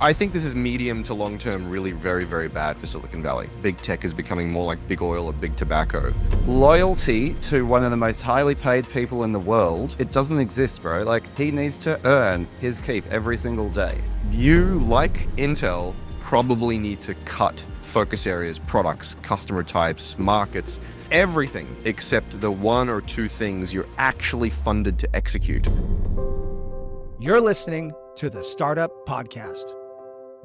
I think this is medium to long term really very, very bad for Silicon Valley. Big tech is becoming more like big oil or big tobacco. Loyalty to one of the most highly paid people in the world, it doesn't exist, bro. Like, he needs to earn his keep every single day. You, like Intel, probably need to cut focus areas, products, customer types, markets, everything except the one or two things you're actually funded to execute. You're listening to the Startup Podcast.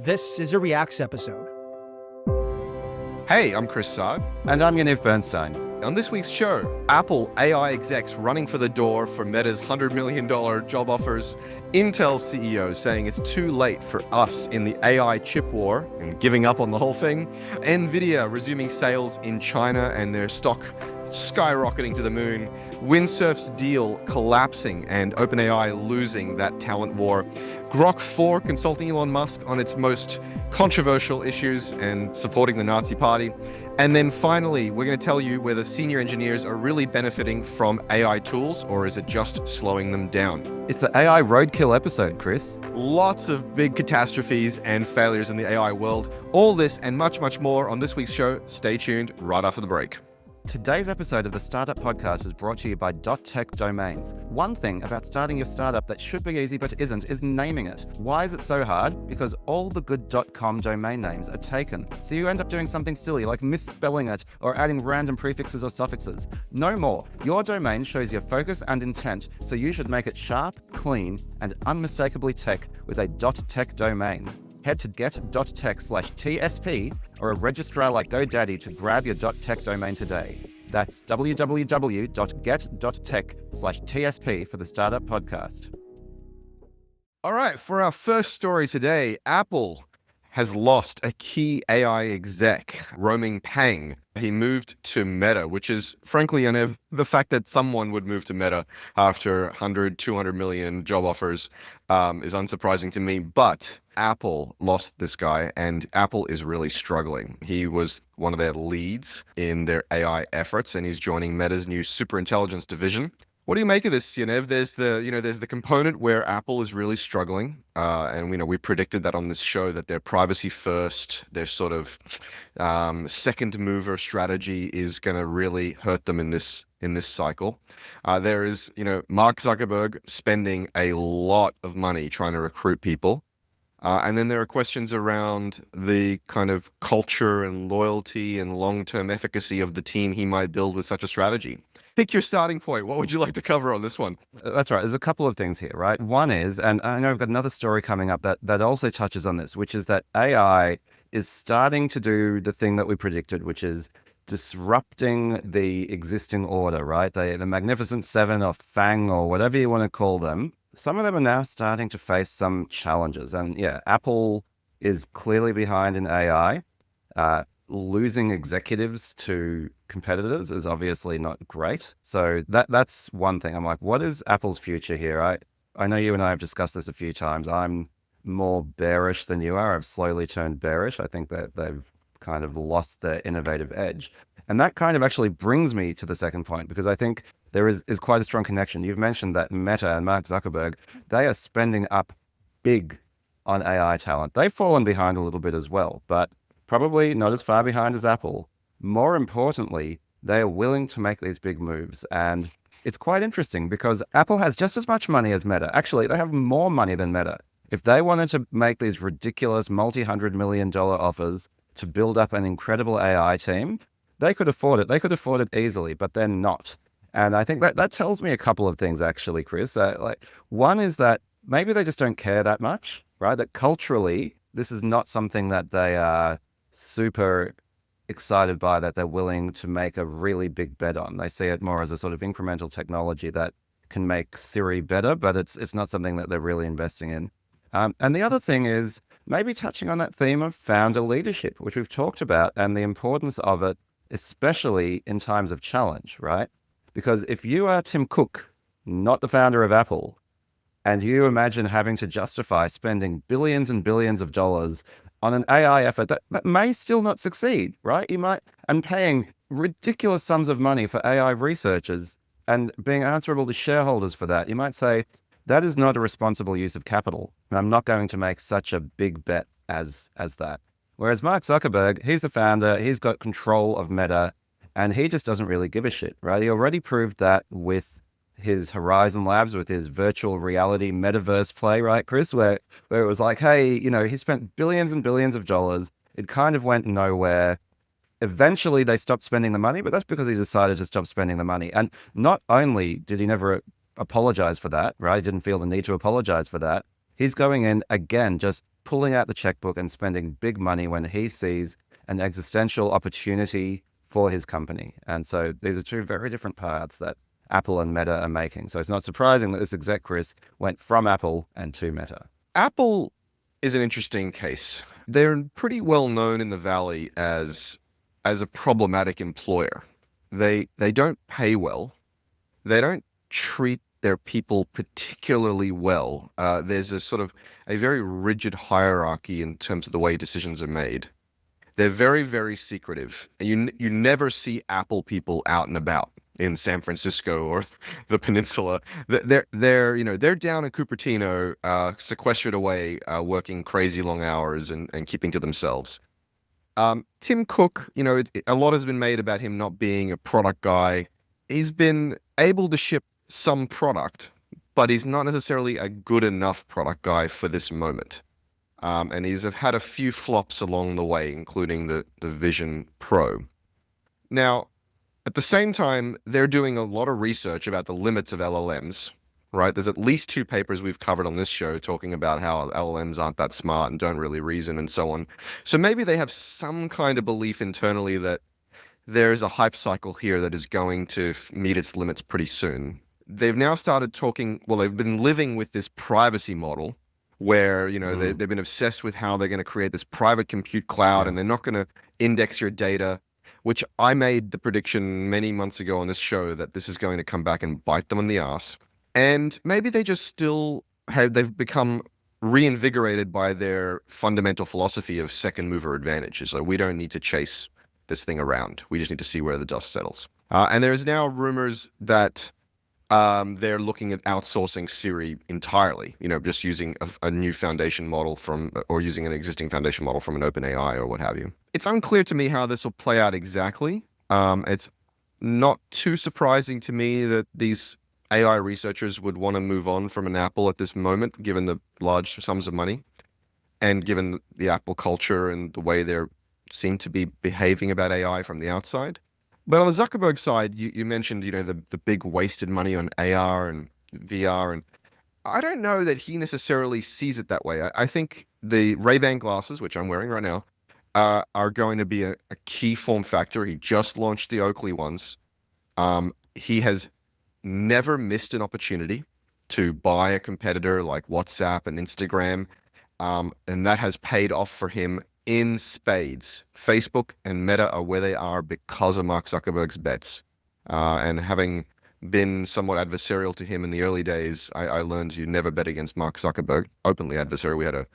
This is a Reacts episode. Hey, I'm Chris Saad. And I'm Yaniv Bernstein. On this week's show, Apple AI execs running for the door for Meta's $100 million job offers, Intel CEO saying it's too late for us in the AI chip war and giving up on the whole thing, NVIDIA resuming sales in China and their stock skyrocketing to the moon, Windsurf's deal collapsing and OpenAI losing that talent war, Grok-4 consulting Elon Musk on its most controversial issues and supporting the Nazi Party. And then finally, we're going to tell you whether senior engineers are really benefiting from AI tools or is it just slowing them down. It's the AI roadkill episode, Chris. Lots of big catastrophes and failures in the AI world. All this and much, much more on this week's show. Stay tuned right after the break. Today's episode of the Startup Podcast is brought to you by .tech domains. One thing about starting your startup that should be easy but isn't is naming it. Why is it so hard? Because all the good .com domain names are taken. So you end up doing something silly like misspelling it or adding random prefixes or suffixes. No more. Your domain shows your focus and intent, so you should make it sharp, clean, and unmistakably tech with a .tech domain. Head to get.tech/TSP or a registrar like GoDaddy to grab your .tech domain today. That's www.get.tech/TSP for the Startup Podcast. All right, for our first story today, Apple has lost a key AI exec, Roming Pang. He moved to Meta, which is, frankly, Yaniv, the fact that someone would move to Meta after 100, 200 million job offers is unsurprising to me. But Apple lost this guy, and Apple is really struggling. He was one of their leads in their AI efforts, and he's joining Meta's new superintelligence division. What do you make of this, Yaniv? There's the component where Apple is really struggling, and we predicted that on this show that their privacy first, their sort of second mover strategy is going to really hurt them in this cycle. There is Mark Zuckerberg spending a lot of money trying to recruit people, and then there are questions around the kind of culture and loyalty and long-term efficacy of the team he might build with such a strategy. Pick your starting point. What would you like to cover on this one? That's right. There's a couple of things here, right? One is, and I know I've got another story coming up that also touches on this, which is that AI is starting to do the thing that we predicted, which is disrupting the existing order, right? The Magnificent Seven or FANG or whatever you want to call them. Some of them are now starting to face some challenges. And yeah, Apple is clearly behind in AI. Losing executives to competitors is obviously not great. So that's one thing. I'm like, what is Apple's future here? I know you and I have discussed this a few times. I'm more bearish than you are. I've slowly turned bearish. I think that they've kind of lost their innovative edge. And that kind of actually brings me to the second point, because I think there is quite a strong connection. You've mentioned that Meta and Mark Zuckerberg, they are spending up big on AI talent. They've fallen behind a little bit as well, but probably not as far behind as Apple. More importantly, they are willing to make these big moves. And it's quite interesting because Apple has just as much money as Meta. Actually, they have more money than Meta. If they wanted to make these ridiculous multi-$100 million offers to build up an incredible AI team, they could afford it. They could afford it easily, but they're not. And I think that tells me a couple of things, actually, Chris. One is that maybe they just don't care that much, right? That culturally, this is not something that they are super excited by, that they're willing to make a really big bet on. They see it more as a sort of incremental technology that can make Siri better, but it's not something that they're really investing in. And the other thing is maybe touching on that theme of founder leadership, which we've talked about, and the importance of it, especially in times of challenge, right? Because if you are Tim Cook, not the founder of Apple, and you imagine having to justify spending billions and billions of dollars on an AI effort that may still not succeed, right? And paying ridiculous sums of money for AI researchers and being answerable to shareholders for that. You might say, that is not a responsible use of capital. And I'm not going to make such a big bet as that. Whereas Mark Zuckerberg, he's the founder, he's got control of Meta, and he just doesn't really give a shit, right? He already proved that with his Horizon Labs, with his virtual reality metaverse play, right, Chris, where it was like, hey, you know, he spent billions and billions of dollars. It kind of went nowhere. Eventually, they stopped spending the money, but that's because he decided to stop spending the money. And not only did he never apologize for that, right? He didn't feel the need to apologize for that. He's going in again, just pulling out the checkbook and spending big money when he sees an existential opportunity for his company. And so these are two very different paths that Apple and Meta are making. So it's not surprising that this exec, Chris, went from Apple and to Meta. Apple is an interesting case. They're pretty well known in the Valley as a problematic employer. They don't pay well. They don't treat their people particularly well. There's a sort of a very rigid hierarchy in terms of the way decisions are made. They're very, very secretive. You never see Apple people out and about in San Francisco or the peninsula. They're down in Cupertino, sequestered away, working crazy long hours and keeping to themselves. Tim Cook, a lot has been made about him not being a product guy. He's been able to ship some product, but he's not necessarily a good enough product guy for this moment. And he's had a few flops along the way, including the Vision Pro. Now, at the same time, they're doing a lot of research about the limits of LLMs, right? There's at least 2 papers we've covered on this show talking about how LLMs aren't that smart and don't really reason and so on. So maybe they have some kind of belief internally that there's a hype cycle here that is going to meet its limits pretty soon. They've now started talking, they've been living with this privacy model where, they've been obsessed with how they're going to create this private compute cloud and they're not going to index your data, which I made the prediction many months ago on this show that this is going to come back and bite them in the ass. And maybe they just they've become reinvigorated by their fundamental philosophy of second mover advantage. So we don't need to chase this thing around. We just need to see where the dust settles. And there's now rumors that they're looking at outsourcing Siri entirely, just using a new foundation model or using an existing foundation model from an OpenAI or what have you. It's unclear to me how this will play out exactly. It's not too surprising to me that these AI researchers would want to move on from an Apple at this moment, given the large sums of money and given the Apple culture and the way they seem to be behaving about AI from the outside. But on the Zuckerberg side, you mentioned, the big wasted money on AR and VR, and I don't know that he necessarily sees it that way. I think the Ray-Ban glasses, which I'm wearing right now, are going to be a key form factor. He just launched the Oakley ones. He has never missed an opportunity to buy a competitor like WhatsApp and Instagram, and that has paid off for him in spades. Facebook and Meta are where they are because of Mark Zuckerberg's bets. And having been somewhat adversarial to him in the early days, I learned you never bet against Mark Zuckerberg. Openly adversary. We had a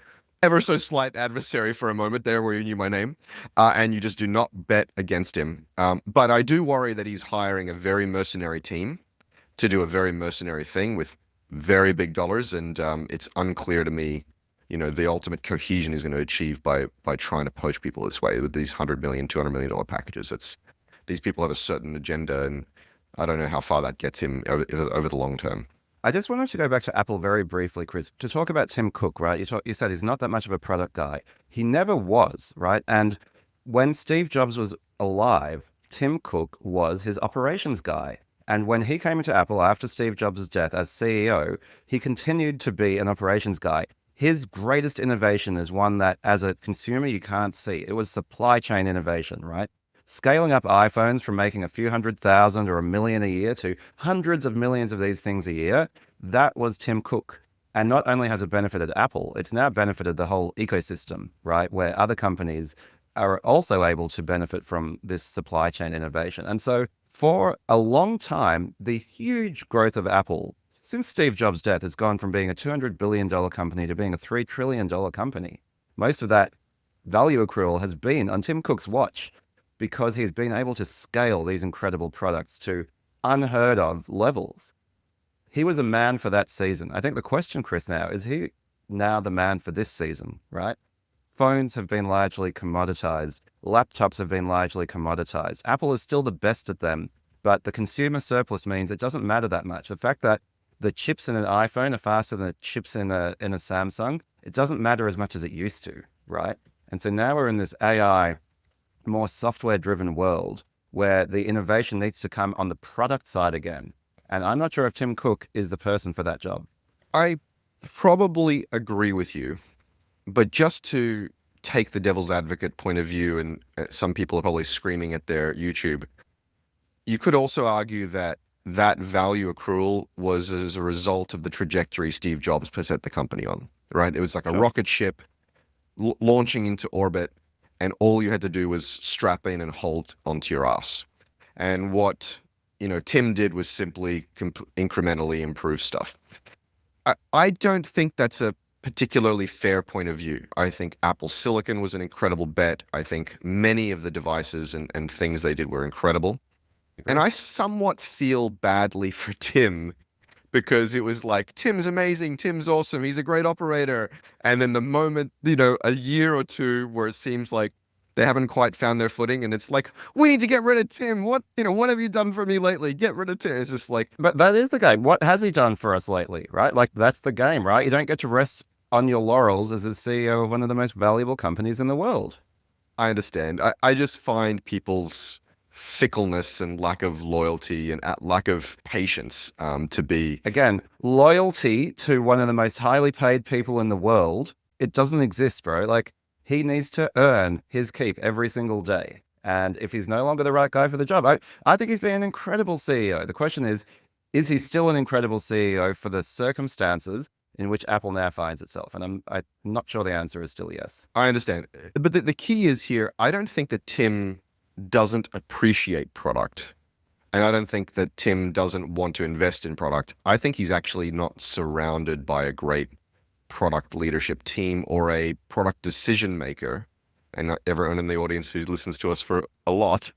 ever so slight adversary for a moment there where you knew my name. And you just do not bet against him. But I do worry that he's hiring a very mercenary team to do a very mercenary thing with very big dollars. And it's unclear to me the ultimate cohesion he's going to achieve by trying to poach people this way with these $100 million, $200 million packages. These people have a certain agenda, and I don't know how far that gets him over the long term. I just wanted to go back to Apple very briefly, Chris, to talk about Tim Cook, right? You said he's not that much of a product guy. He never was, right? And when Steve Jobs was alive, Tim Cook was his operations guy. And when he came into Apple after Steve Jobs' death as CEO, he continued to be an operations guy. His greatest innovation is one that, as a consumer, you can't see. It was supply chain innovation, right? Scaling up iPhones from making a few 100,000 or 1 million a year to hundreds of millions of these things a year, that was Tim Cook. And not only has it benefited Apple, it's now benefited the whole ecosystem, right? Where other companies are also able to benefit from this supply chain innovation. And so for a long time, the huge growth of Apple since Steve Jobs' death has gone from being a $200 billion company to being a $3 trillion company. Most of that value accrual has been on Tim Cook's watch because he's been able to scale these incredible products to unheard of levels. He was a man for that season. I think the question, Chris, now is now the man for this season, right? Phones have been largely commoditized. Laptops have been largely commoditized. Apple is still the best at them, but the consumer surplus means it doesn't matter that much. The fact that the chips in an iPhone are faster than the chips in a Samsung, it doesn't matter as much as it used to, right? And so now we're in this AI, more software-driven world where the innovation needs to come on the product side again. And I'm not sure if Tim Cook is the person for that job. I probably agree with you, but just to take the devil's advocate point of view, and some people are probably screaming at their YouTube, you could also argue that that value accrual was as a result of the trajectory Steve Jobs set the company on, right? It was like a rocket ship launching into orbit, and all you had to do was strap in and hold onto your ass. And what, Tim did was simply incrementally improve stuff. I don't think that's a particularly fair point of view. I think Apple Silicon was an incredible bet. I think many of the devices and things they did were incredible. And I somewhat feel badly for Tim, because it was like, Tim's amazing, Tim's awesome, he's a great operator. And then the moment, a year or two where it seems like they haven't quite found their footing, and it's like, we need to get rid of Tim. What have you done for me lately? Get rid of Tim. It's just like... But that is the game. What has he done for us lately, right? Like, that's the game, right? You don't get to rest on your laurels as the CEO of one of the most valuable companies in the world. I understand. I just find people's fickleness and lack of loyalty and lack of patience to be... Again, loyalty to one of the most highly paid people in the world, it doesn't exist, bro. Like, he needs to earn his keep every single day. And if he's no longer the right guy for the job, I think he's been an incredible CEO. The question is he still an incredible CEO for the circumstances in which Apple now finds itself? And I'm not sure the answer is still yes. I understand. But the key is here, I don't think that Tim doesn't appreciate product. And I don't think that Tim doesn't want to invest in product. I think he's actually not surrounded by a great product leadership team or a product decision maker. And not everyone in the audience who listens to us for a lot,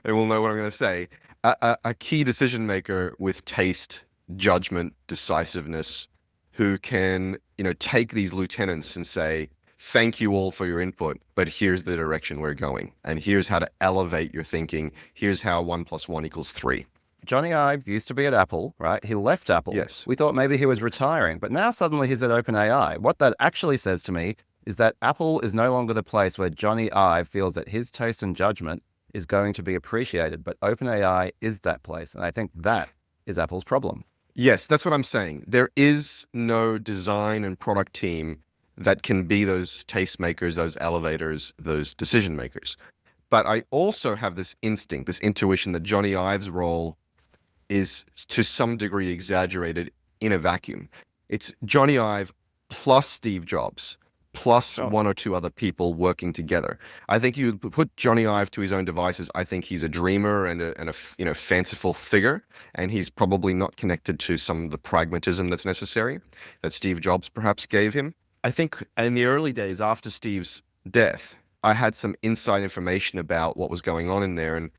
they will know what I'm going to say. A key decision maker with taste, judgment, decisiveness, who can, take these lieutenants and say, thank you all for your input, but here's the direction we're going. And here's how to elevate your thinking. Here's how 1 + 1 = 3. Johnny Ive used to be at Apple, right? He left Apple. Yes. We thought maybe he was retiring, but now suddenly he's at OpenAI. What that actually says to me is that Apple is no longer the place where Johnny Ive feels that his taste and judgment is going to be appreciated, but OpenAI is that place. And I think that is Apple's problem. Yes, that's what I'm saying. There is no design and product team that can be those tastemakers, those elevators, those decision makers. But I also have this instinct, this intuition that Johnny Ive's role is to some degree exaggerated in a vacuum. It's Johnny Ive plus Steve Jobs, plus one or two other people working together. I think you put Johnny Ive to his own devices, I think he's a dreamer and a fanciful figure, and he's probably not connected to some of the pragmatism that's necessary that Steve Jobs perhaps gave him. I think in the early days after Steve's death, I had some inside information about what was going on in there, and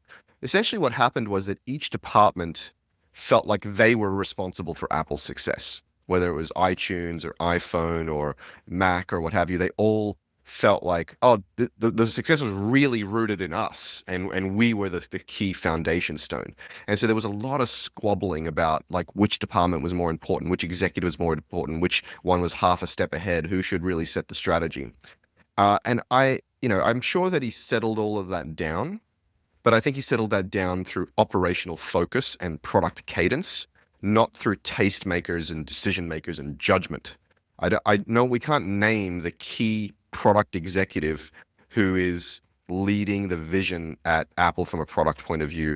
essentially what happened was that each department felt like they were responsible for Apple's success. Whether it was iTunes or iPhone or Mac or what have you, they all felt like, the success was really rooted in us, and we were the key foundation stone. And so there was a lot of squabbling about like which department was more important, which executive was more important, which one was half a step ahead, who should really set the strategy. And I'm sure that he settled all of that down, but I think he settled that down through operational focus and product cadence, not through tastemakers and decision makers and judgment. I know we can't name the key product executive who is leading the vision at Apple from a product point of view.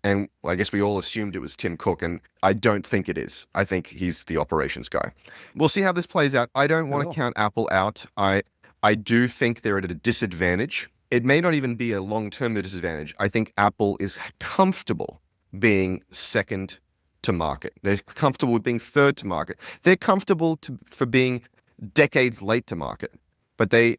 And I guess we all assumed it was Tim Cook, and I don't think it is. I think he's the operations guy. We'll see how this plays out. I don't want to count Apple out. I do think they're at a disadvantage. It may not even be a long-term disadvantage. I think Apple is comfortable being second to market. They're comfortable with being third to market. They're comfortable for being decades late to market. But I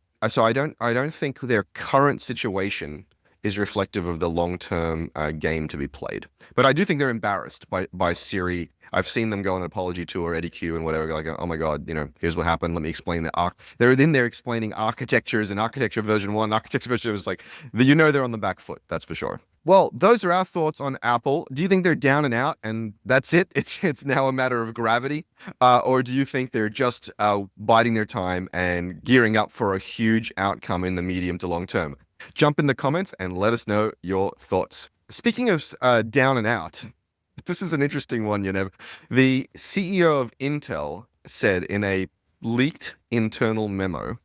don't think their current situation is reflective of the long-term game to be played. But I do think they're embarrassed by Siri. I've seen them go on an apology tour, Eddie Q and whatever, like, oh my God, here's what happened. Let me explain the they're in there explaining architectures and architecture version 1, architecture version 2. It's like, they're on the back foot, that's for sure. Well, those are our thoughts on Apple. Do you think they're down and out and that's it? It's now a matter of gravity? Or do you think they're just biding their time and gearing up for a huge outcome in the medium to long term? Jump in the comments and let us know your thoughts. Speaking of down and out, this is an interesting one, The CEO of Intel said in a leaked internal memo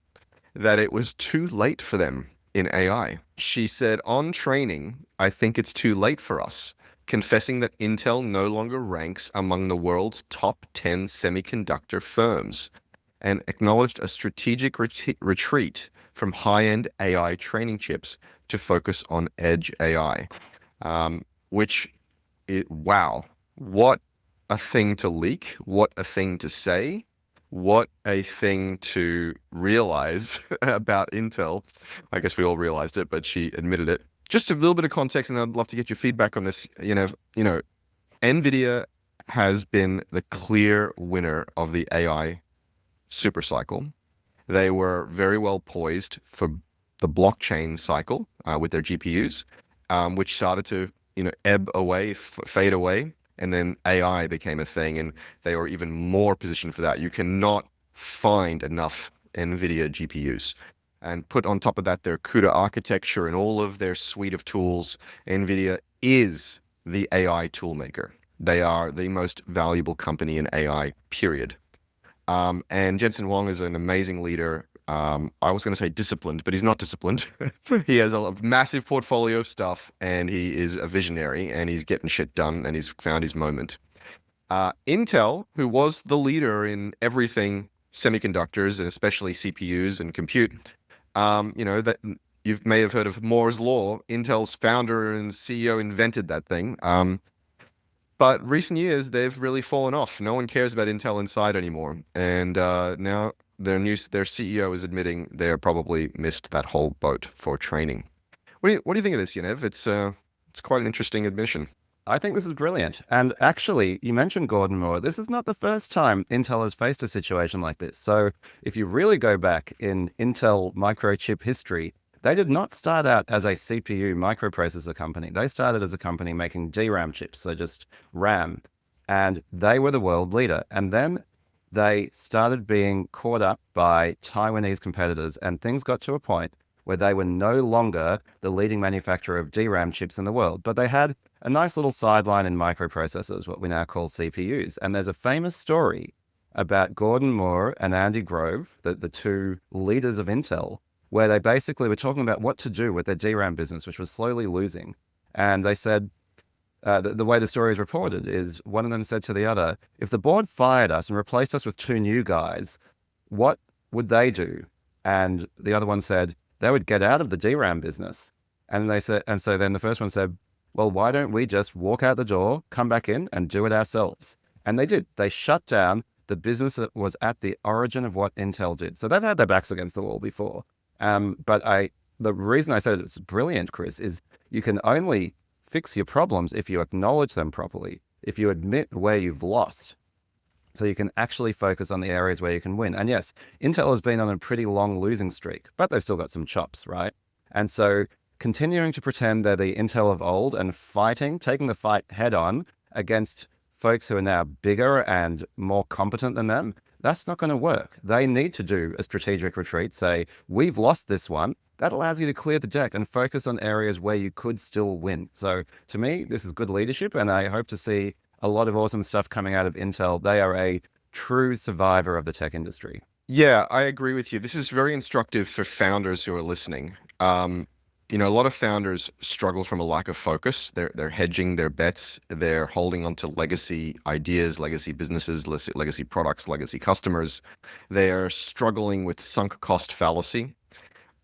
that it was too late for them in AI. She said, on training, I think it's too late for us, confessing that Intel no longer ranks among the world's top 10 semiconductor firms, and acknowledged a strategic retreat from high-end AI training chips to focus on edge AI, wow, what a thing to leak, what a thing to say, what a thing to realize about Intel. I guess we all realized it, but she admitted it. Just a little bit of context, and I'd love to get your feedback on this. NVIDIA has been the clear winner of the AI super cycle. They were very well poised for the blockchain cycle with their GPUs, which started to ebb away, fade away, and then AI became a thing, and they were even more positioned for that. You cannot find enough NVIDIA GPUs. And put on top of that their CUDA architecture and all of their suite of tools, NVIDIA is the AI toolmaker. They are the most valuable company in AI, period. And Jensen Huang is an amazing leader. I was going to say disciplined, but he's not disciplined. He has a massive portfolio of stuff, and he is a visionary, and he's getting shit done, and he's found his moment. Intel, who was the leader in everything semiconductors, and especially CPUs and compute, that you may have heard of Moore's Law. Intel's founder and CEO invented that thing. But recent years, they've really fallen off. No one cares about Intel Inside anymore. And now their CEO is admitting they probably missed that whole boat for training. What do you think of this, Yaniv? It's quite an interesting admission. I think this is brilliant. And actually, you mentioned Gordon Moore. This is not the first time Intel has faced a situation like this. So if you really go back in Intel microchip history, they did not start out as a CPU microprocessor company. They started as a company making DRAM chips, so just RAM. And they were the world leader. And then they started being caught up by Taiwanese competitors, and things got to a point where they were no longer the leading manufacturer of DRAM chips in the world. But they had a nice little sideline in microprocessors, what we now call CPUs. And there's a famous story about Gordon Moore and Andy Grove, the two leaders of Intel, where they basically were talking about what to do with their DRAM business, which was slowly losing. And they said, the way the story is reported is one of them said to the other, if the board fired us and replaced us with two new guys, what would they do? And the other one said, they would get out of the DRAM business. And they said, and so then the first one said, well, why don't we just walk out the door, come back in and do it ourselves? And they did. They shut down the business that was at the origin of what Intel did. So they've had their backs against the wall before. But the reason I said it's brilliant, Chris, is you can only fix your problems if you acknowledge them properly, if you admit where you've lost, so you can actually focus on the areas where you can win. And yes, Intel has been on a pretty long losing streak, but they've still got some chops, right? And so continuing to pretend they're the Intel of old and taking the fight head on against folks who are now bigger and more competent than them, that's not going to work. They need to do a strategic retreat, say, we've lost this one. That allows you to clear the deck and focus on areas where you could still win. So to me, this is good leadership, and I hope to see a lot of awesome stuff coming out of Intel. They are a true survivor of the tech industry. Yeah, I agree with you. This is very instructive for founders who are listening. A lot of founders struggle from a lack of focus. They're hedging their bets. They're holding on to legacy ideas, legacy businesses, legacy products, legacy customers. They are struggling with sunk cost fallacy.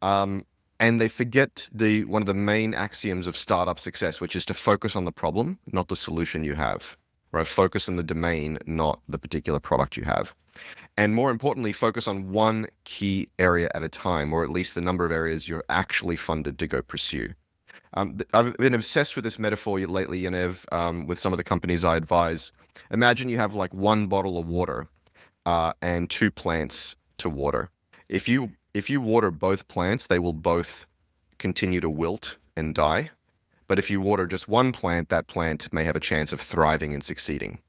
And they forget one of the main axioms of startup success, which is to focus on the problem, not the solution you have. Right? Focus on the domain, not the particular product you have. And more importantly, focus on one key area at a time, or at least the number of areas you're actually funded to go pursue. I've been obsessed with this metaphor lately, Yaniv, with some of the companies I advise. Imagine you have like one bottle of water and two plants to water. If you water both plants, they will both continue to wilt and die. But if you water just one plant, that plant may have a chance of thriving and succeeding.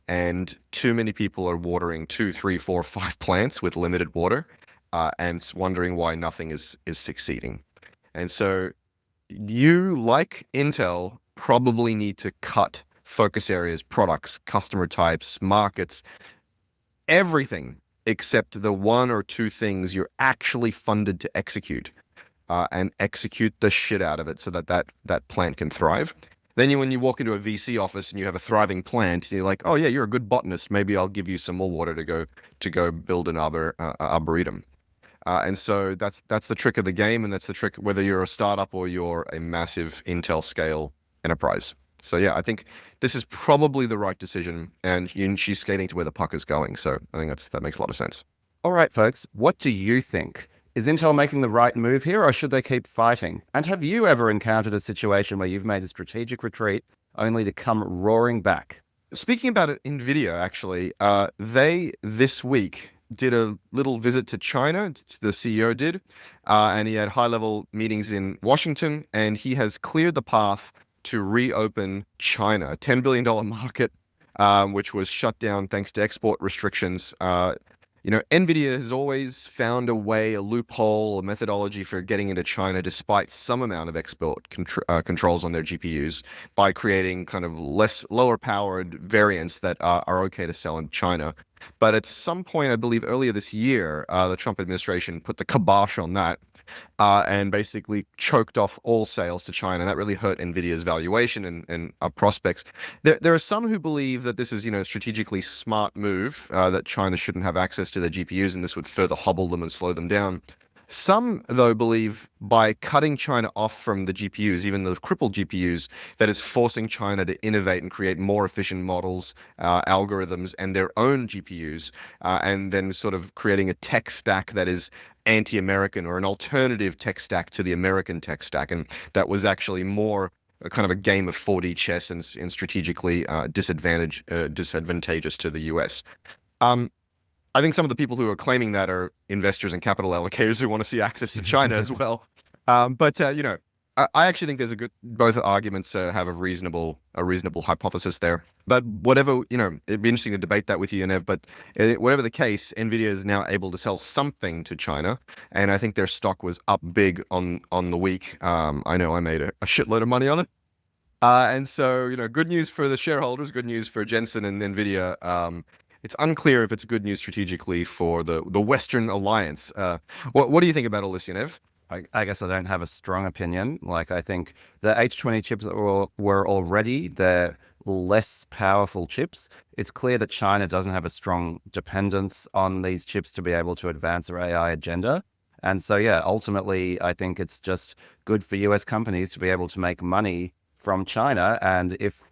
And too many people are watering 2, 3, 4, 5 plants with limited water, and wondering why nothing is succeeding. And so you, like Intel, probably need to cut focus areas, products, customer types, markets, everything except the one or two things you're actually funded to execute, and execute the shit out of it so that plant can thrive. Then when you walk into a VC office and you have a thriving plant, you're like, oh yeah, you're a good botanist. Maybe I'll give you some more water to go build an arboretum. And so that's the trick of the game, and that's the trick whether you're a startup or you're a massive Intel scale enterprise. So yeah, I think this is probably the right decision, and she's skating to where the puck is going. So I think that makes a lot of sense. All right, folks, what do you think? Is Intel making the right move here, or should they keep fighting? And have you ever encountered a situation where you've made a strategic retreat only to come roaring back? Speaking about it, NVIDIA, actually, they this week did a little visit to China. The CEO did, and he had high-level meetings in Washington, and he has cleared the path to reopen China, a $10 billion market, which was shut down thanks to export restrictions. NVIDIA has always found a way, a loophole, a methodology for getting into China despite some amount of export controls on their GPUs by creating kind of lower powered variants that are okay to sell in China. But at some point, I believe earlier this year, the Trump administration put the kibosh on that, and basically choked off all sales to China. And that really hurt NVIDIA's valuation and prospects. There are some who believe that this is, a strategically smart move, that China shouldn't have access to their GPUs, and this would further hobble them and slow them down. Some, though, believe by cutting China off from the GPUs, even the crippled GPUs, that it's forcing China to innovate and create more efficient models, algorithms, and their own GPUs, and then sort of creating a tech stack that is anti-American or an alternative tech stack to the American tech stack. And that was actually more a kind of a game of 4D chess and strategically disadvantageous to the US. I think some of the people who are claiming that are investors and capital allocators who want to see access to China as well. I actually think there's both arguments have a reasonable hypothesis there. But whatever, it'd be interesting to debate that with you, Nev. But whatever the case, NVIDIA is now able to sell something to China, and I think their stock was up big on the week. I know I made a shitload of money on it. And so, good news for the shareholders, good news for Jensen and NVIDIA. It's unclear if it's good news strategically for the Western alliance. What do you think about all this, Yaniv? I guess I don't have a strong opinion. Like, I think the H20 chips were already the less powerful chips. It's clear that China doesn't have a strong dependence on these chips to be able to advance their AI agenda. And so, yeah, ultimately, I think it's just good for US companies to be able to make money from China. And if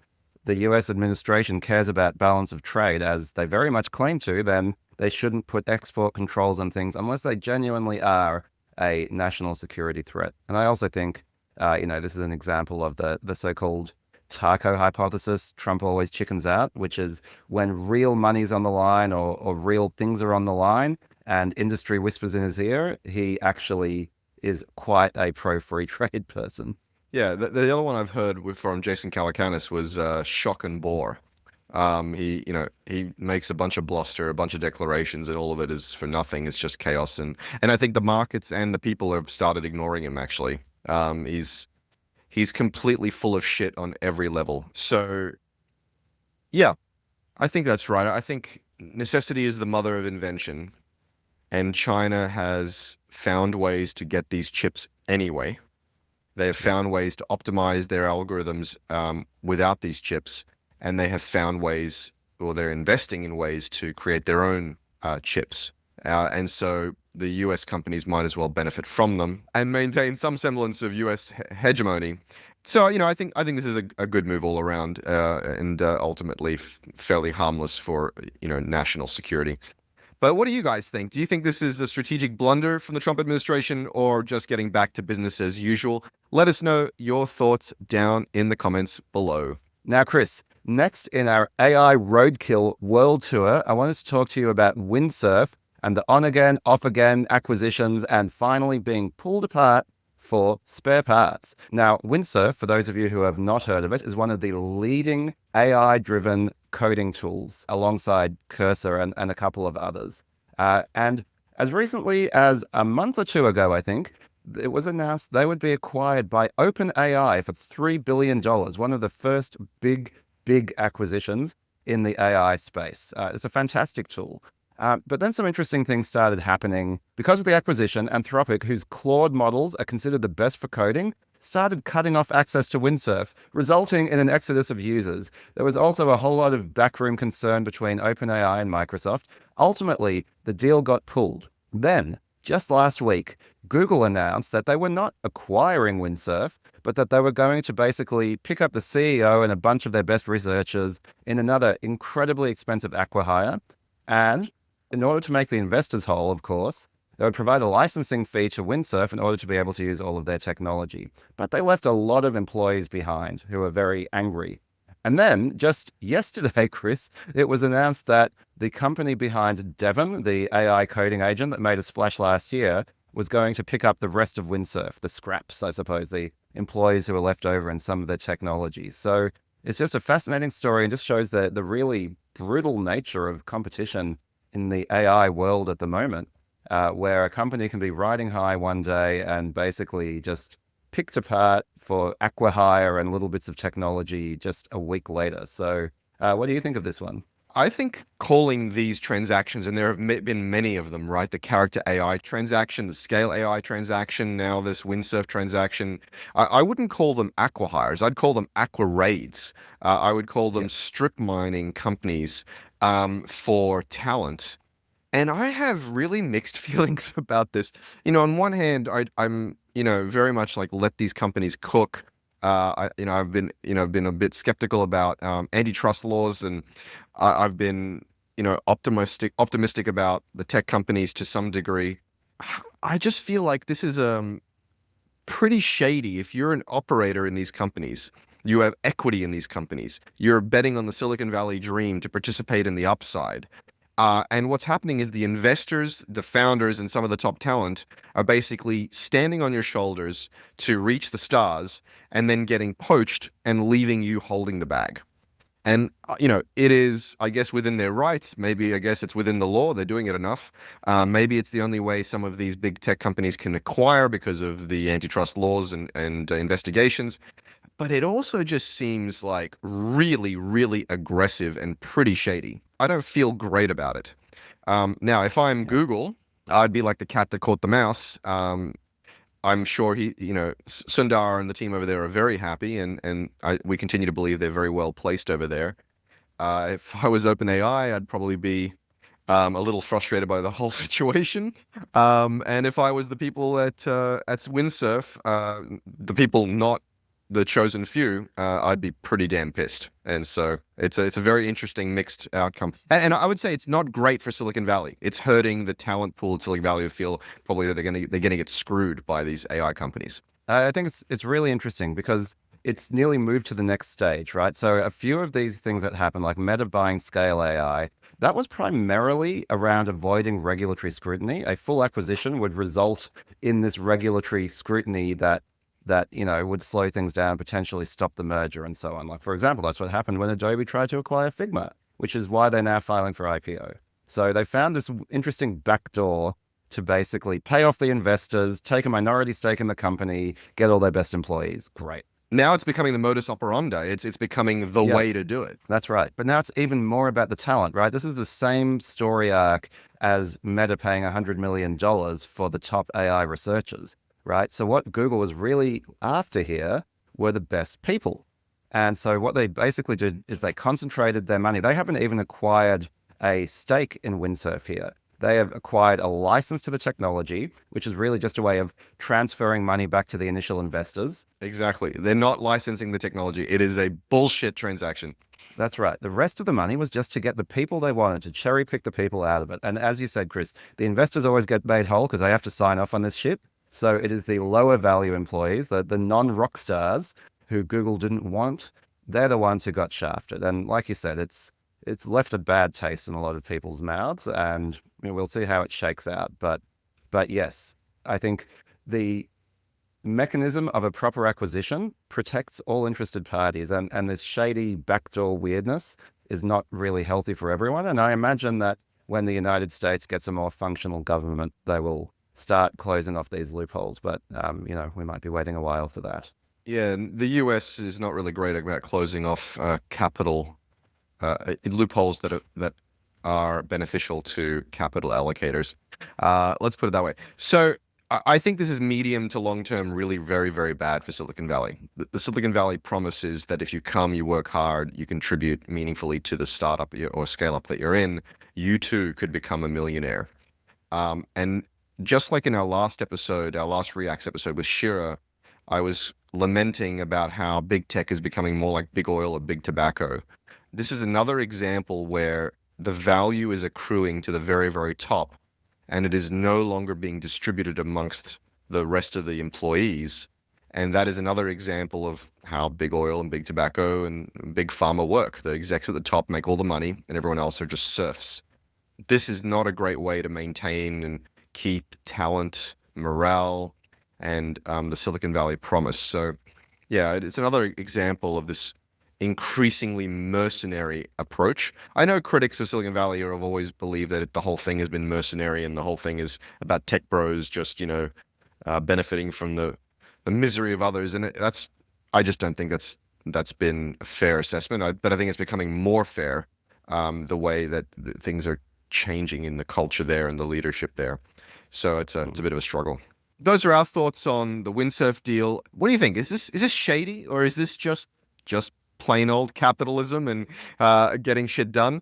the US administration cares about balance of trade, as they very much claim to, then they shouldn't put export controls on things unless they genuinely are a national security threat. And I also think, this is an example of the so-called taco hypothesis. Trump always chickens out, which is when real money's on the line or real things are on the line and industry whispers in his ear, he actually is quite a pro-free trade person. Yeah, the other one I've heard from Jason Calacanis was shock and bore. He makes a bunch of bluster, a bunch of declarations, and all of it is for nothing. It's just chaos, and I think the markets and the people have started ignoring him. Actually, he's completely full of shit on every level. So, yeah, I think that's right. I think necessity is the mother of invention, and China has found ways to get these chips anyway. They have found ways to optimize their algorithms without these chips, and they have found ways, or they're investing in ways to create their own chips. And so the US companies might as well benefit from them and maintain some semblance of US hegemony. So, I think this is a good move all around, and ultimately fairly harmless for, national security. But what do you guys think? Do you think this is a strategic blunder from the Trump administration or just getting back to business as usual? Let us know your thoughts down in the comments below. Now, Chris, next in our AI roadkill world tour, I wanted to talk to you about Windsurf and the on-again, off-again acquisitions and finally being pulled apart for spare parts. Now, Windsurf, for those of you who have not heard of it, is one of the leading AI-driven coding tools alongside Cursor and a couple of others. And as recently as a month or two ago, I think, it was announced they would be acquired by OpenAI for $3 billion, one of the first big acquisitions in the AI space. It's a fantastic tool. But then some interesting things started happening. Because of the acquisition, Anthropic, whose Claude models are considered the best for coding, started cutting off access to Windsurf, resulting in an exodus of users. There was also a whole lot of backroom concern between OpenAI and Microsoft. Ultimately, the deal got pulled. Then, just last week, Google announced that they were not acquiring Windsurf, but that they were going to basically pick up the CEO and a bunch of their best researchers in another incredibly expensive acqui-hire. And in order to make the investors whole, of course, they would provide a licensing fee to Windsurf in order to be able to use all of their technology. But they left a lot of employees behind who were very angry. And then, just yesterday, Chris, it was announced that the company behind Devon, the AI coding agent that made a splash last year, was going to pick up the rest of Windsurf, the scraps, I suppose, the employees who were left over in some of their technologies. So it's just a fascinating story and just shows the really brutal nature of competition in the AI world at the moment, where a company can be riding high one day and basically just picked apart for acqui-hire and little bits of technology just a week later. So what do you think of this one? I think calling these transactions, and there have been many of them, right? The character AI transaction, the scale AI transaction, now this Windsurf transaction. I wouldn't call them acqui-hires. I'd call them acqui-raids. I would call them strip mining companies for talent. And I have really mixed feelings about this. On one hand, I'm very much like, let these companies cook. I've been a bit skeptical about antitrust laws, and I've been optimistic about the tech companies to some degree. I just feel like this is pretty shady. If you're an operator in these companies, you have equity in these companies, you're betting on the Silicon Valley dream to participate in the upside. And what's happening is the investors, the founders, and some of the top talent are basically standing on your shoulders to reach the stars and then getting poached and leaving you holding the bag. And, it is, I guess, within their rights. Maybe, I guess it's within the law. They're doing it enough. Maybe it's the only way some of these big tech companies can acquire because of the antitrust laws and investigations. But it also just seems like really, really aggressive and pretty shady. I don't feel great about it. Now, if I'm Google, I'd be like the cat that caught the mouse. I'm sure Sundar and the team over there are very happy, and we continue to believe they're very well placed over there. If I was OpenAI, I'd probably be a little frustrated by the whole situation. And if I was the people at Windsurf, the people not the chosen few, I'd be pretty damn pissed. And so it's a very interesting mixed outcome. And I would say it's not great for Silicon Valley. It's hurting the talent pool at Silicon Valley who feel probably that they're going to get screwed by these AI companies. I think it's really interesting because it's nearly moved to the next stage, right? So a few of these things that happened, like Meta buying Scale AI, that was primarily around avoiding regulatory scrutiny. A full acquisition would result in this regulatory scrutiny that would slow things down, potentially stop the merger and so on. Like, for example, that's what happened when Adobe tried to acquire Figma, which is why they're now filing for IPO. So they found this interesting backdoor to basically pay off the investors, take a minority stake in the company, get all their best employees. Great. Now it's becoming the modus operandi. It's becoming the way to do it. That's right. But now it's even more about the talent, right? This is the same story arc as Meta paying $100 million for the top AI researchers. Right. So what Google was really after here were the best people. And so what they basically did is they concentrated their money. They haven't even acquired a stake in Windsurf here. They have acquired a license to the technology, which is really just a way of transferring money back to the initial investors. Exactly. They're not licensing the technology. It is a bullshit transaction. That's right. The rest of the money was just to get the people they wanted, to cherry pick the people out of it. And as you said, Chris, the investors always get made whole because they have to sign off on this shit. So it is the lower value employees, the non-rock stars who Google didn't want. They're the ones who got shafted. And like you said, it's left a bad taste in a lot of people's mouths, and we'll see how it shakes out. But yes, I think the mechanism of a proper acquisition protects all interested parties, and this shady backdoor weirdness is not really healthy for everyone. And I imagine that when the United States gets a more functional government, they will start closing off these loopholes. But, we might be waiting a while for that. Yeah, the US is not really great about closing off capital loopholes that are beneficial to capital allocators. Let's put it that way. So I think this is medium to long term really very, very bad for Silicon Valley. The Silicon Valley promise is that if you come, you work hard, you contribute meaningfully to the startup or scale up that you're in, you too could become a millionaire. And just like in our last Reacts episode with Shira, I was lamenting about how big tech is becoming more like big oil or big tobacco. This is another example where the value is accruing to the very, very top, and it is no longer being distributed amongst the rest of the employees. And that is another example of how big oil and big tobacco and big pharma work. The execs at the top make all the money, and everyone else are just serfs. This is not a great way to maintain and keep talent, morale, and the Silicon Valley promise. So, yeah, it's another example of this increasingly mercenary approach. I know critics of Silicon Valley have always believed that the whole thing has been mercenary and the whole thing is about tech bros just, benefiting from the misery of others. And I just don't think that's been a fair assessment. But I think it's becoming more fair, the way that things are changing in the culture there and the leadership there. So it's a bit of a struggle. Those are our thoughts on the Windsurf deal. What do you think? Is this shady, or is this just plain old capitalism and getting shit done?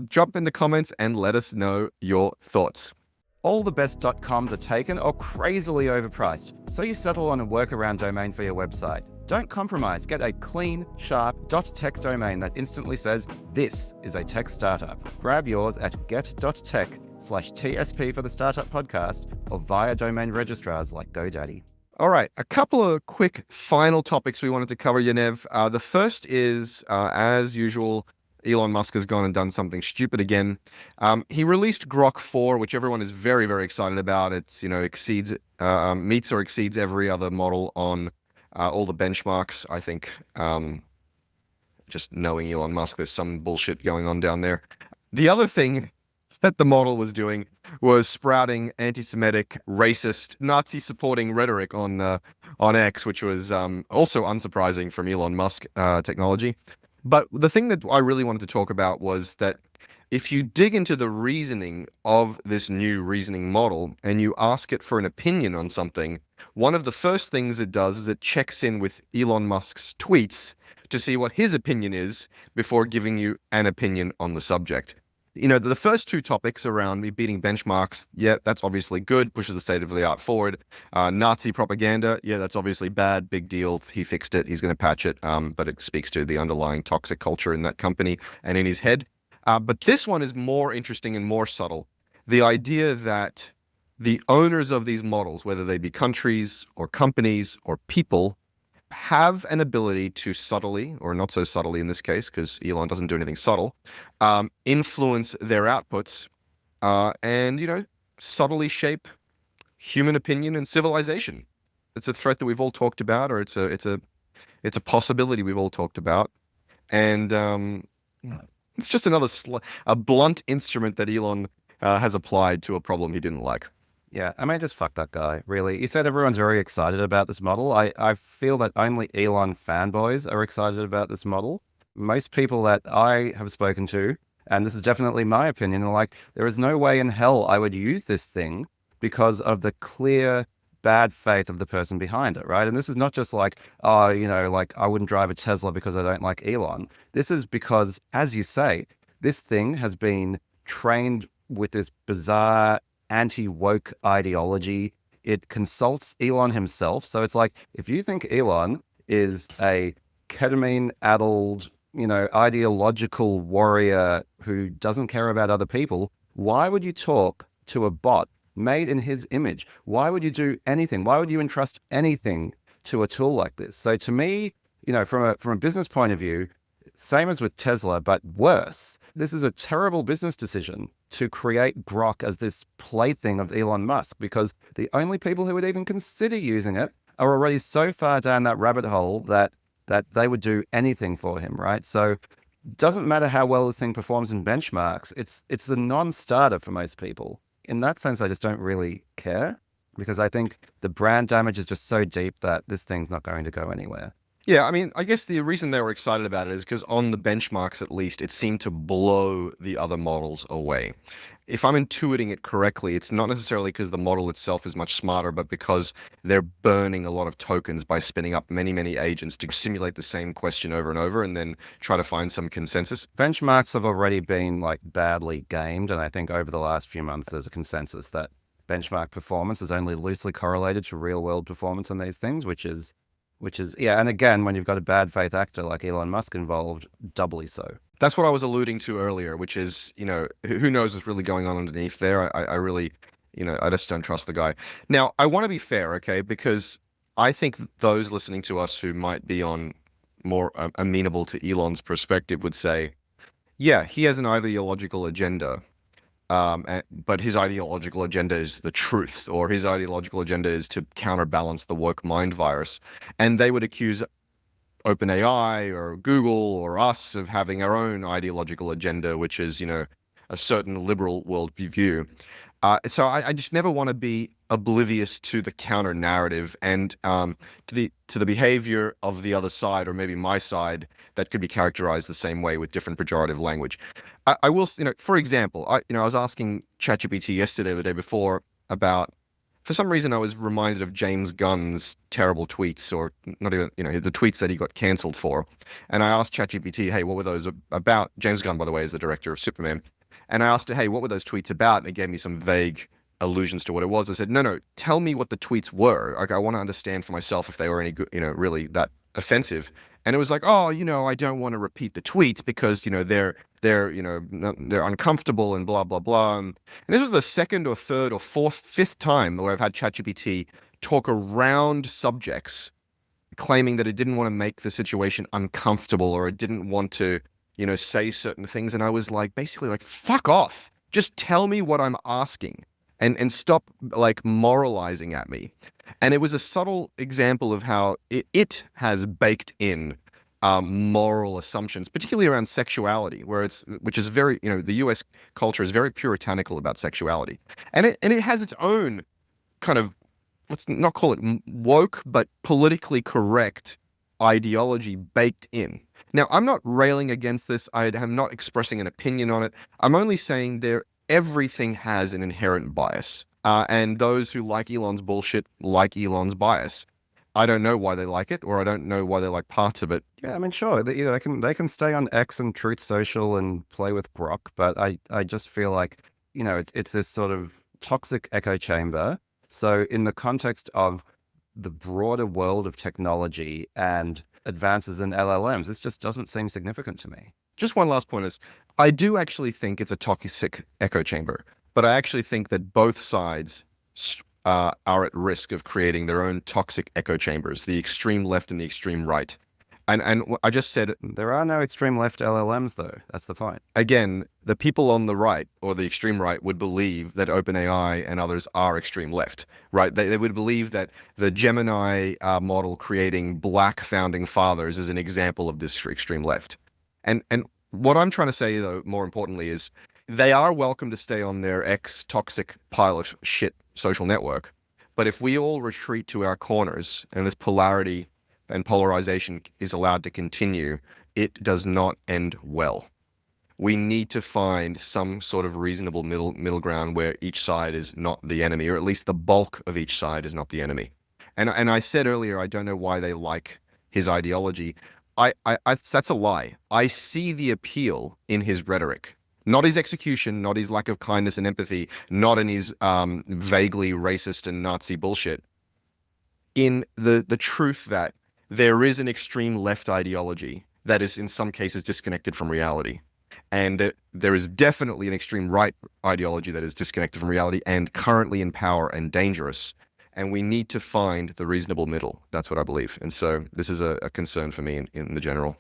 Drop in the comments and let us know your thoughts. All the best .coms are taken or crazily overpriced, so you settle on a workaround domain for your website. Don't compromise. Get a clean, sharp .tech domain that instantly says, this is a tech startup. Grab yours at get.tech/TSP for the Startup Podcast or via domain registrars like GoDaddy. All right, a couple of quick final topics we wanted to cover, Yaniv. The first is, as usual, Elon Musk has gone and done something stupid again. He released Grok-4, which everyone is very, very excited about. It's, meets or exceeds every other model on all the benchmarks. I think just knowing Elon Musk, there's some bullshit going on down there. The other thing that the model was doing was sprouting anti-Semitic, racist, Nazi-supporting rhetoric on X, which was also unsurprising from Elon Musk technology. But the thing that I really wanted to talk about was that if you dig into the reasoning of this new reasoning model and you ask it for an opinion on something, one of the first things it does is it checks in with Elon Musk's tweets to see what his opinion is before giving you an opinion on the subject. The first two topics around me beating benchmarks, yeah, that's obviously good, pushes the state of the art forward. Nazi propaganda, yeah, that's obviously bad, big deal. He fixed it, he's going to patch it, but it speaks to the underlying toxic culture in that company and in his head. But this one is more interesting and more subtle. The idea that the owners of these models, whether they be countries or companies or people, have an ability to subtly, or not so subtly in this case, because Elon doesn't do anything subtle, influence their outputs and, subtly shape human opinion and civilization. It's a threat that we've all talked about, or it's a possibility we've all talked about. And it's just another a blunt instrument that Elon has applied to a problem he didn't like. Yeah, I mean, just fuck that guy, really. You said everyone's very excited about this model. I feel that only Elon fanboys are excited about this model. Most people that I have spoken to, and this is definitely my opinion, are like, there is no way in hell I would use this thing because of the clear bad faith of the person behind it, right? And this is not just like, I wouldn't drive a Tesla because I don't like Elon. This is because, as you say, this thing has been trained with this bizarre anti-woke ideology. It consults Elon himself. So it's like, if you think Elon is a ketamine-addled, ideological warrior who doesn't care about other people, why would you talk to a bot made in his image? Why would you do anything? Why would you entrust anything to a tool like this? So to me, from a business point of view, same as with Tesla, but worse. This is a terrible business decision to create Grok as this plaything of Elon Musk, because the only people who would even consider using it are already so far down that rabbit hole that they would do anything for him, right? So it doesn't matter how well the thing performs in benchmarks. It's a non-starter for most people. In that sense, I just don't really care, because I think the brand damage is just so deep that this thing's not going to go anywhere. Yeah, I mean, I guess the reason they were excited about it is because on the benchmarks, at least, it seemed to blow the other models away. If I'm intuiting it correctly, it's not necessarily because the model itself is much smarter, but because they're burning a lot of tokens by spinning up many, many agents to simulate the same question over and over and then try to find some consensus. Benchmarks have already been badly gamed, and I think over the last few months there's a consensus that benchmark performance is only loosely correlated to real world performance on these things, which is, yeah. And again, when you've got a bad faith actor like Elon Musk involved, doubly so. That's what I was alluding to earlier, which is, who knows what's really going on underneath there. I really, I just don't trust the guy. Now, I want to be fair, okay? Because I think those listening to us who might be on more amenable to Elon's perspective would say, yeah, he has an ideological agenda. But his ideological agenda is the truth, or his ideological agenda is to counterbalance the woke mind virus. And they would accuse OpenAI or Google or us of having our own ideological agenda, which is, a certain liberal worldview. So I just never want to be oblivious to the counter narrative and to the behavior of the other side, or maybe my side, that could be characterized the same way with different pejorative language. I will, for example, I was asking ChatGPT yesterday, the day before, about, for some reason, I was reminded of James Gunn's terrible tweets, or not even, the tweets that he got cancelled for. And I asked ChatGPT, hey, what were those about? James Gunn, by the way, is the director of Superman. And I asked her, hey, what were those tweets about? And it gave me some vague allusions to what it was. I said, no, tell me what the tweets were. Like, I want to understand for myself if they were any good, really that offensive. And it was like, oh, I don't want to repeat the tweets because, they're uncomfortable and blah, blah, blah. And this was the second or third or fourth, fifth time where I've had ChatGPT talk around subjects, claiming that it didn't want to make the situation uncomfortable, or it didn't want to, say certain things. And I was basically fuck off. Just tell me what I'm asking and stop moralizing at me. And it was a subtle example of how it has baked in moral assumptions, particularly around sexuality, which is very, the US culture is very puritanical about sexuality. And it has its own kind of, let's not call it woke, but politically correct ideology baked in. Now, I'm not railing against this. I am not expressing an opinion on it. I'm only saying everything has an inherent bias. And those who like Elon's bullshit like Elon's bias. I don't know why they like it, or I don't know why they like parts of it. Yeah, I mean, sure, they can stay on X and Truth Social and play with Grok, but I just feel like, it's this sort of toxic echo chamber. So in the context of the broader world of technology and advances in LLMs, this just doesn't seem significant to me. Just one last point is, I do actually think it's a toxic echo chamber, but I actually think that both sides are at risk of creating their own toxic echo chambers, the extreme left and the extreme right. And I just said, there are no extreme left LLMs, though. That's the point. Again, the people on the right, or the extreme right, would believe that OpenAI and others are extreme left, right? They would believe that the Gemini model creating black founding fathers is an example of this extreme left. And what I'm trying to say, though, more importantly, is they are welcome to stay on their ex-toxic pile of shit social network. But if we all retreat to our corners and this polarity and polarization is allowed to continue, it does not end well. We need to find some sort of reasonable middle ground where each side is not the enemy, or at least the bulk of each side is not the enemy. And I said earlier, I don't know why they like his ideology. That's a lie. I see the appeal in his rhetoric. Not his execution, not his lack of kindness and empathy, not in his vaguely racist and Nazi bullshit. In the truth that there is an extreme left ideology that is in some cases disconnected from reality. And that there is definitely an extreme right ideology that is disconnected from reality and currently in power and dangerous. And we need to find the reasonable middle. That's what I believe. And so this is a concern for me in the general.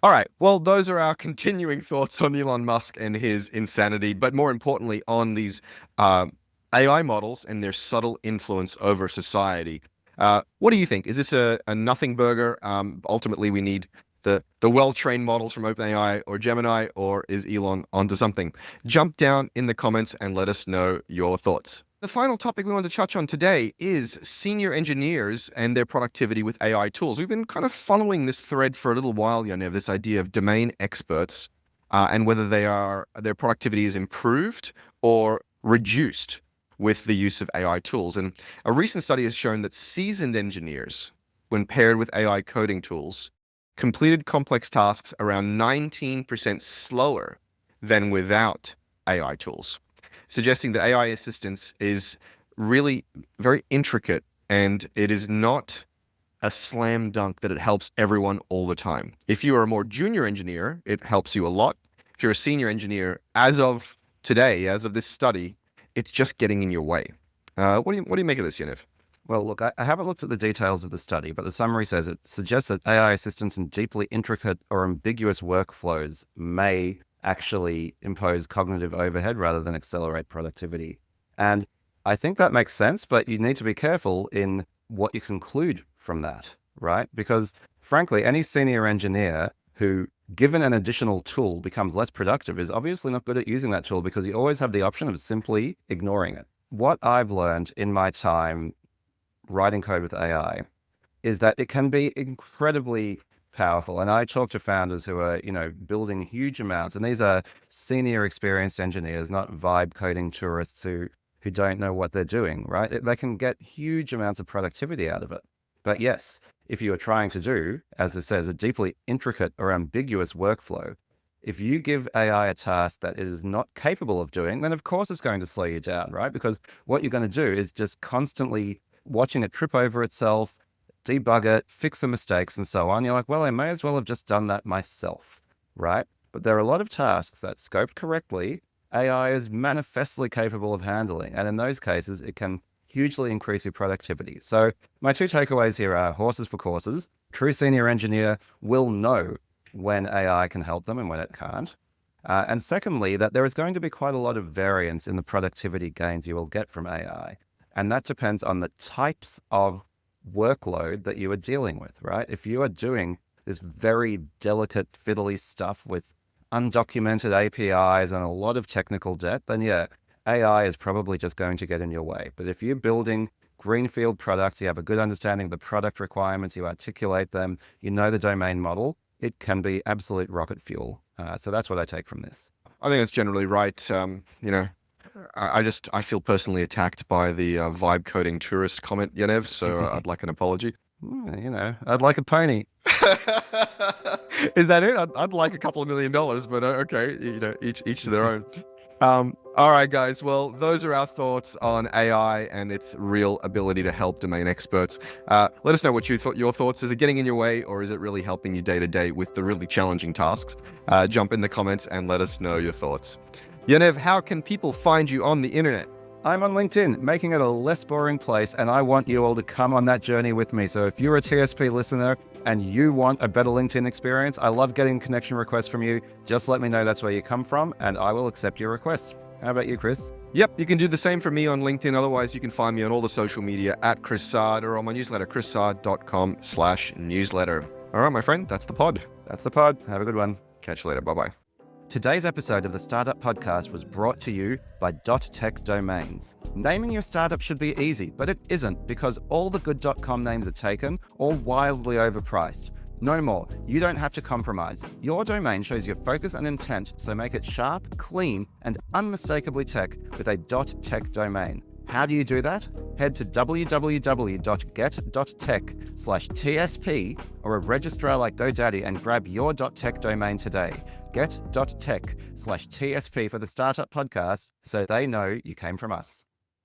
All right. Well, those are our continuing thoughts on Elon Musk and his insanity, but more importantly on these AI models and their subtle influence over society. What do you think? Is this a nothing burger? Ultimately, we need the well-trained models from OpenAI or Gemini, or is Elon onto something? Jump down in the comments and let us know your thoughts. The final topic we want to touch on today is senior engineers and their productivity with AI tools. We've been kind of following this thread for a little while, Yaniv, this idea of domain experts and whether their productivity is improved or reduced with the use of AI tools. And a recent study has shown that seasoned engineers, when paired with AI coding tools, completed complex tasks around 19% slower than without AI tools, suggesting that AI assistance is really very intricate and it is not a slam dunk that it helps everyone all the time. If you are a more junior engineer, it helps you a lot. If you're a senior engineer, as of today, as of this study, it's just getting in your way. What do you make of this, Yaniv? Well, look, I haven't looked at the details of the study, but the summary says it suggests that AI assistance in deeply intricate or ambiguous workflows may actually impose cognitive overhead rather than accelerate productivity. And I think that makes sense, but you need to be careful in what you conclude from that, right? Because frankly, any senior engineer who, given an additional tool, becomes less productive is obviously not good at using that tool because you always have the option of simply ignoring it. What I've learned in my time writing code with AI is that it can be incredibly powerful. And I talk to founders who are, building huge amounts, and these are senior experienced engineers, not vibe coding tourists who don't know what they're doing, right? They can get huge amounts of productivity out of it. But yes, if you are trying to do, as it says, a deeply intricate or ambiguous workflow, if you give AI a task that it is not capable of doing, then of course it's going to slow you down, right? Because what you're going to do is just constantly watching it trip over itself, debug it, fix the mistakes, and so on. You're like, well, I may as well have just done that myself, right? But there are a lot of tasks that, scoped correctly, AI is manifestly capable of handling. And in those cases, it can hugely increase your productivity. So my two takeaways here are horses for courses. True senior engineer will know when AI can help them and when it can't. And secondly, that there is going to be quite a lot of variance in the productivity gains you will get from AI. And that depends on the types of workload that you are dealing with, right? If you are doing this very delicate, fiddly stuff with undocumented APIs and a lot of technical debt, then yeah, AI is probably just going to get in your way. But if you're building greenfield products, you have a good understanding of the product requirements, you articulate them, you know the domain model, it can be absolute rocket fuel. So that's what I take from this. I think that's generally right. I feel personally attacked by the vibe coding tourist comment, Yaniv, so I'd like an apology. I'd like a pony. Is that it? I'd like a couple of $1 million, but okay, each to their own. All right, guys. Well, those are our thoughts on AI and its real ability to help domain experts. Let us know what your thoughts. Is it getting in your way, or is it really helping you day to day with the really challenging tasks? Jump in the comments and let us know your thoughts. Yaniv, how can people find you on the internet? I'm on LinkedIn, making it a less boring place, and I want you all to come on that journey with me. So if you're a TSP listener and you want a better LinkedIn experience, I love getting connection requests from you. Just let me know that's where you come from, and I will accept your request. How about you, Chris? Yep, you can do the same for me on LinkedIn. Otherwise, you can find me on all the social media at Chris Saad or on my newsletter, chrissaad.com/newsletter. All right, my friend, that's the pod. That's the pod. Have a good one. Catch you later. Bye-bye. Today's episode of the Startup Podcast was brought to you by .tech Domains. Naming your startup should be easy, but it isn't because all the good .com names are taken or wildly overpriced. No more. You don't have to compromise. Your domain shows your focus and intent, so make it sharp, clean, and unmistakably tech with a .tech domain. How do you do that? Head to www.get.tech/TSP or a registrar like GoDaddy and grab your .tech domain today. Get.tech/TSP for the Startup Podcast so they know you came from us.